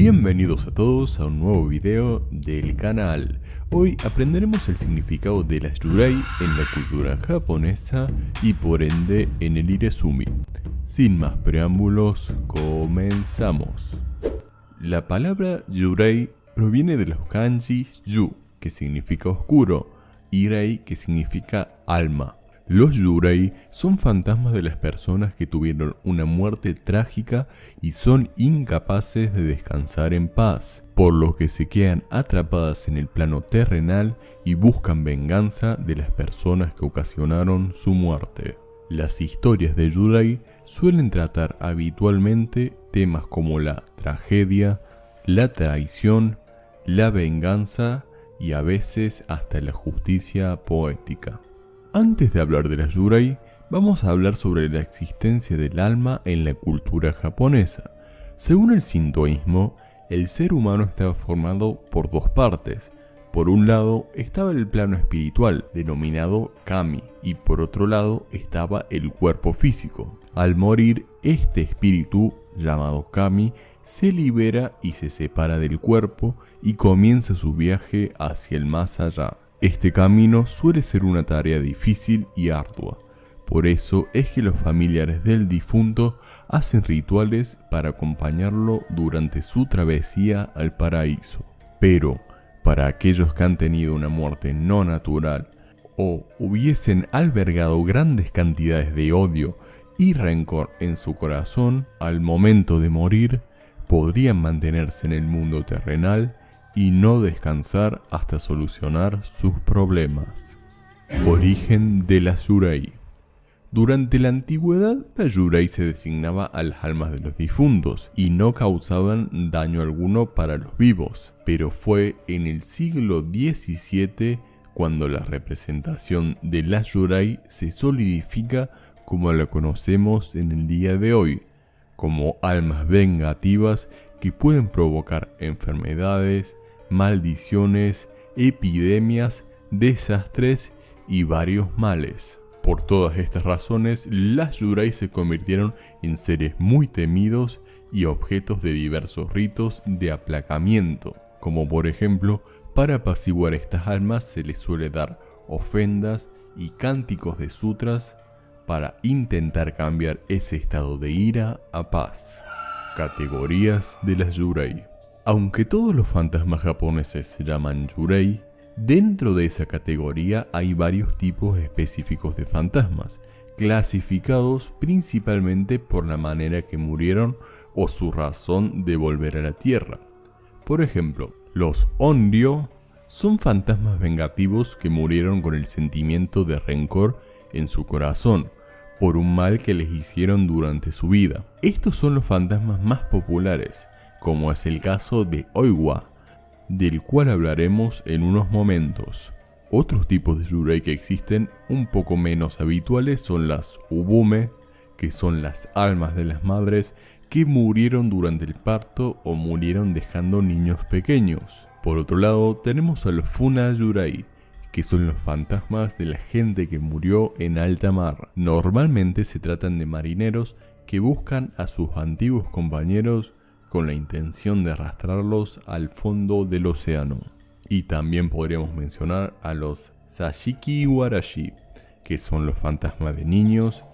Bienvenidos a todos a un nuevo video del canal. Hoy aprenderemos el significado de las yurei en la cultura japonesa y por ende en el Irezumi. Sin más preámbulos, comenzamos. La palabra yurei proviene de los kanjis yu, que significa oscuro, y rei, que significa alma. Los yurei son fantasmas de las personas que tuvieron una muerte trágica y son incapaces de descansar en paz, por lo que se quedan atrapadas en el plano terrenal y buscan venganza de las personas que ocasionaron su muerte. Las historias de yurei suelen tratar habitualmente temas como la tragedia, la traición, la venganza y a veces hasta la justicia poética. Antes de hablar de las yurei, vamos a hablar sobre la existencia del alma en la cultura japonesa. Según el sintoísmo, el ser humano estaba formado por dos partes. Por un lado estaba el plano espiritual, denominado kami, y por otro lado estaba el cuerpo físico. Al morir, este espíritu, llamado kami, se libera y se separa del cuerpo y comienza su viaje hacia el más allá. Este camino suele ser una tarea difícil y ardua, por eso es que los familiares del difunto hacen rituales para acompañarlo durante su travesía al paraíso. Pero, para aquellos que han tenido una muerte no natural o hubiesen albergado grandes cantidades de odio y rencor en su corazón, al momento de morir, podrían mantenerse en el mundo terrenal y no descansar hasta solucionar sus problemas. Origen de las yurei. Durante la antigüedad, la yurei se designaba a las almas de los difuntos y no causaban daño alguno para los vivos, pero fue en el siglo XVII cuando la representación de las yurei se solidifica como la conocemos en el día de hoy, como almas vengativas que pueden provocar enfermedades, maldiciones, epidemias, desastres y varios males. Por todas estas razones, las yurei se convirtieron en seres muy temidos y objetos de diversos ritos de aplacamiento, como por ejemplo, para apaciguar estas almas se les suele dar ofrendas y cánticos de sutras para intentar cambiar ese estado de ira a paz. Categorías de las yurei. Aunque todos los fantasmas japoneses se llaman yurei, dentro de esa categoría hay varios tipos específicos de fantasmas, clasificados principalmente por la manera que murieron o su razón de volver a la tierra. Por ejemplo, los onryo son fantasmas vengativos que murieron con el sentimiento de rencor en su corazón, por un mal que les hicieron durante su vida. Estos son los fantasmas más populares, como es el caso de Oiwa, del cual hablaremos en unos momentos. Otros tipos de yurei que existen un poco menos habituales son las ubume, que son las almas de las madres que murieron durante el parto o murieron dejando niños pequeños. Por otro lado, tenemos a los funa yurei, que son los fantasmas de la gente que murió en alta mar. Normalmente se tratan de marineros que buscan a sus antiguos compañeros con la intención de arrastrarlos al fondo del océano. Y también podríamos mencionar a los Sashiki Warashi, que son los fantasmas de niños,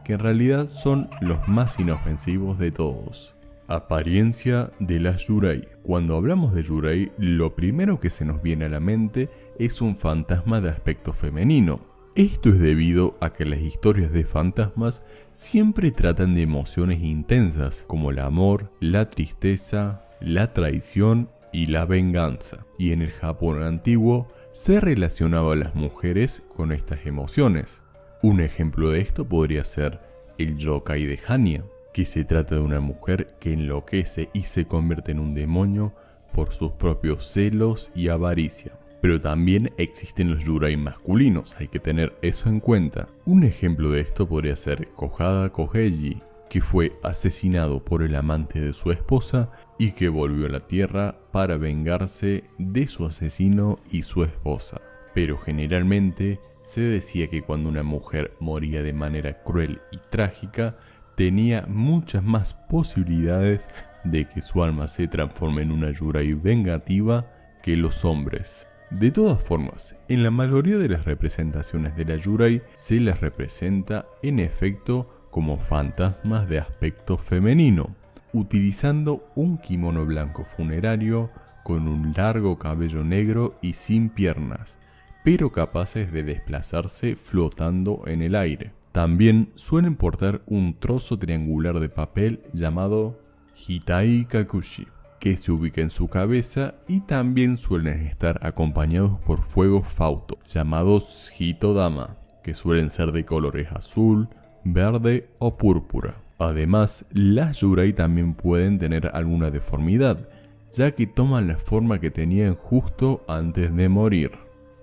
que en realidad son los más inofensivos de todos. Apariencia de las yurei. Cuando hablamos de yurei, lo primero que se nos viene a la mente es un fantasma de aspecto femenino. Esto es debido a que las historias de fantasmas siempre tratan de emociones intensas como el amor, la tristeza, la traición y la venganza. Y en el Japón antiguo se relacionaba a las mujeres con estas emociones. Un ejemplo de esto podría ser el yokai de Hanya, que se trata de una mujer que enloquece y se convierte en un demonio por sus propios celos y avaricia. Pero también existen los yurei masculinos, hay que tener eso en cuenta. Un ejemplo de esto podría ser Kohada Koheiji, que fue asesinado por el amante de su esposa y que volvió a la tierra para vengarse de su asesino y su esposa. Pero generalmente se decía que cuando una mujer moría de manera cruel y trágica, tenía muchas más posibilidades de que su alma se transforme en una yurei vengativa que los hombres. De todas formas, en la mayoría de las representaciones de la yurei se las representa en efecto como fantasmas de aspecto femenino, utilizando un kimono blanco funerario con un largo cabello negro y sin piernas, pero capaces de desplazarse flotando en el aire. También suelen portar un trozo triangular de papel llamado Hitai Kakushi, que se ubica en su cabeza, y también suelen estar acompañados por fuegos fauto, llamados Hitodama, que suelen ser de colores azul, verde o púrpura. Además, las yurei también pueden tener alguna deformidad, ya que toman la forma que tenían justo antes de morir.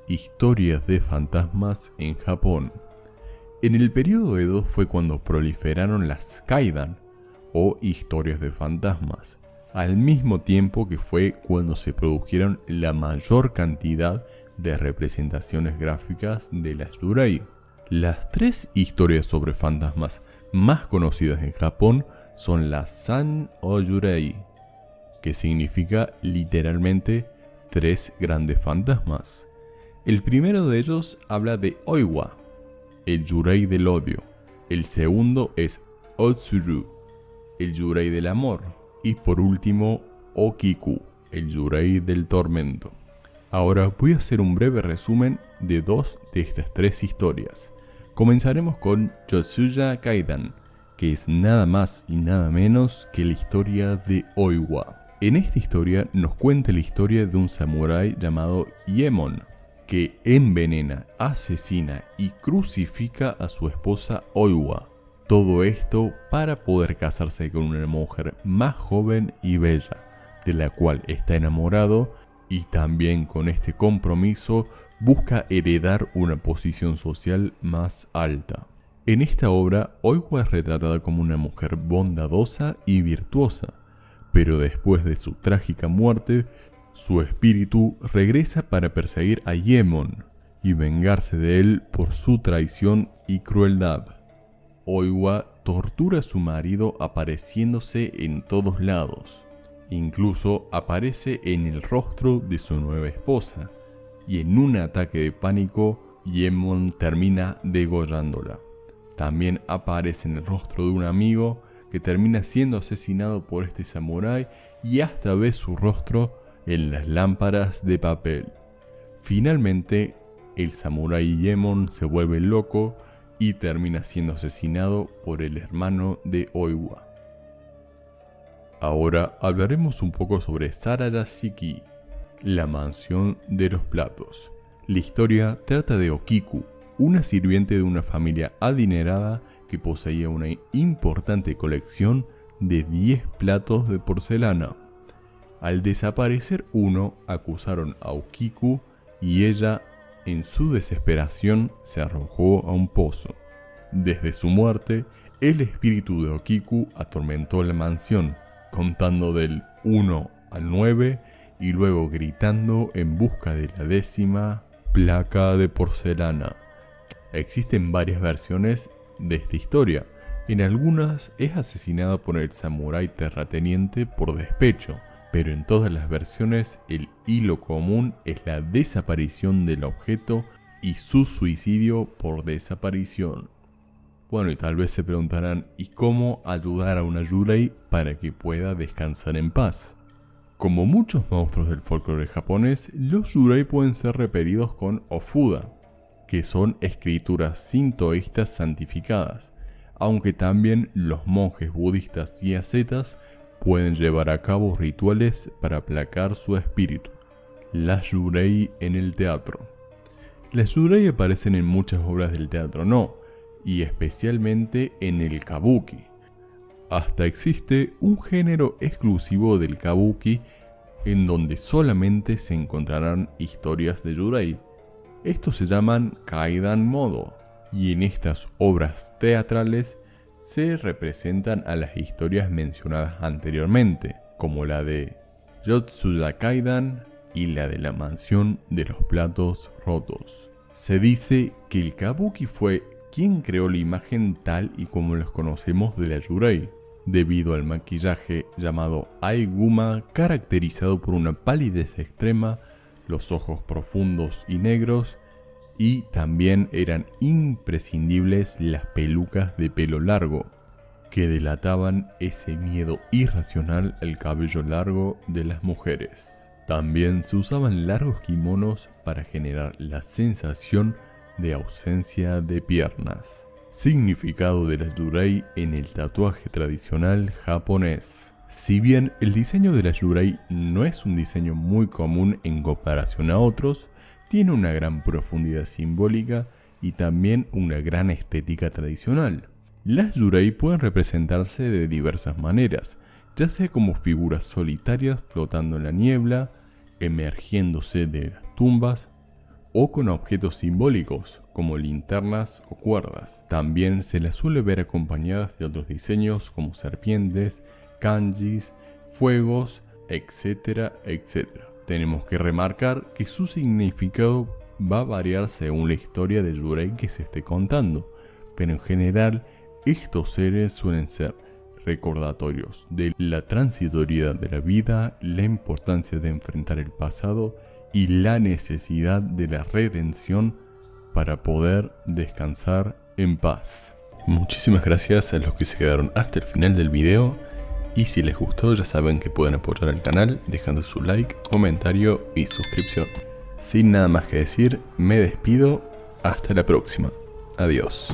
Historias de fantasmas en Japón. En el periodo Edo fue cuando proliferaron las kaidan, o historias de fantasmas, al mismo tiempo que fue cuando se produjeron la mayor cantidad de representaciones gráficas de las yurei. Las 3 historias sobre fantasmas más conocidas en Japón son las San o Yurei, que significa literalmente 3 grandes fantasmas. El primero de ellos habla de Oiwa, el yurei del odio. El segundo es Otsuru, el yurei del amor. Y por último, Okiku, el yurei del tormento. Ahora voy a hacer un breve resumen de 2 de estas 3 historias. Comenzaremos con Yotsuya Kaidan, que es nada más y nada menos que la historia de Oiwa. En esta historia nos cuenta la historia de un samurái llamado Yemon, que envenena, asesina y crucifica a su esposa Oiwa. Todo esto para poder casarse con una mujer más joven y bella, de la cual está enamorado, y también con este compromiso busca heredar una posición social más alta. En esta obra, Oiwa es retratada como una mujer bondadosa y virtuosa, pero después de su trágica muerte, su espíritu regresa para perseguir a Yemon y vengarse de él por su traición y crueldad. Oiwa tortura a su marido apareciéndose en todos lados. Incluso aparece en el rostro de su nueva esposa, y en un ataque de pánico, Yemon termina degollándola. También aparece en el rostro de un amigo que termina siendo asesinado por este samurái, y hasta ve su rostro en las lámparas de papel. Finalmente, el samurái Yemon se vuelve loco y termina siendo asesinado por el hermano de Oiwa. Ahora hablaremos un poco sobre Sarayashiki, la mansión de los platos. La historia trata de Okiku, una sirviente de una familia adinerada que poseía una importante colección de 10 platos de porcelana. Al desaparecer uno, acusaron a Okiku y ella, en su desesperación, se arrojó a un pozo. Desde su muerte, el espíritu de Okiku atormentó la mansión, contando del 1 al 9 y luego gritando en busca de la 10ª placa de porcelana. Existen varias versiones de esta historia. En algunas es asesinada por el samurái terrateniente por despecho, pero en todas las versiones el hilo común es la desaparición del objeto y su suicidio por desaparición. Bueno, y tal vez se preguntarán, ¿y cómo ayudar a una yurei para que pueda descansar en paz? Como muchos monstruos del folclore japonés, los yurei pueden ser repelidos con ofuda, que son escrituras sintoístas santificadas, aunque también los monjes budistas y ascetas pueden llevar a cabo rituales para aplacar su espíritu. Las yurei en el teatro. Las yurei aparecen en muchas obras del teatro no, y especialmente en el kabuki. Hasta existe un género exclusivo del kabuki en donde solamente se encontrarán historias de yurei. Estos se llaman kaidan modo, y en estas obras teatrales se representan a las historias mencionadas anteriormente, como la de Yotsuya Kaidan y la de la mansión de los platos rotos. Se dice que el kabuki fue quien creó la imagen tal y como los conocemos de la yurei. debido al maquillaje llamado Aiguma, caracterizado por una palidez extrema, los ojos profundos y negros, y también eran imprescindibles las pelucas de pelo largo, que delataban ese miedo irracional al cabello largo de las mujeres. También se usaban largos kimonos para generar la sensación de ausencia de piernas. Significado de la yurei en el tatuaje tradicional japonés. Si bien el diseño de la yurei no es un diseño muy común en comparación a otros, tiene una gran profundidad simbólica y también una gran estética tradicional. Las yurei pueden representarse de diversas maneras, ya sea como figuras solitarias flotando en la niebla, emergiéndose de las tumbas, o con objetos simbólicos, como linternas o cuerdas. También se las suele ver acompañadas de otros diseños como serpientes, kanjis, fuegos, etcétera, etcétera. Tenemos que remarcar que su significado va a variar según la historia de yurei que se esté contando, pero en general estos seres suelen ser recordatorios de la transitoriedad de la vida, la importancia de enfrentar el pasado y la necesidad de la redención para poder descansar en paz. Muchísimas gracias a los que se quedaron hasta el final del video, y si les gustó ya saben que pueden apoyar al canal dejando su like, comentario y suscripción. Sin nada más que decir, me despido, hasta la próxima. Adiós.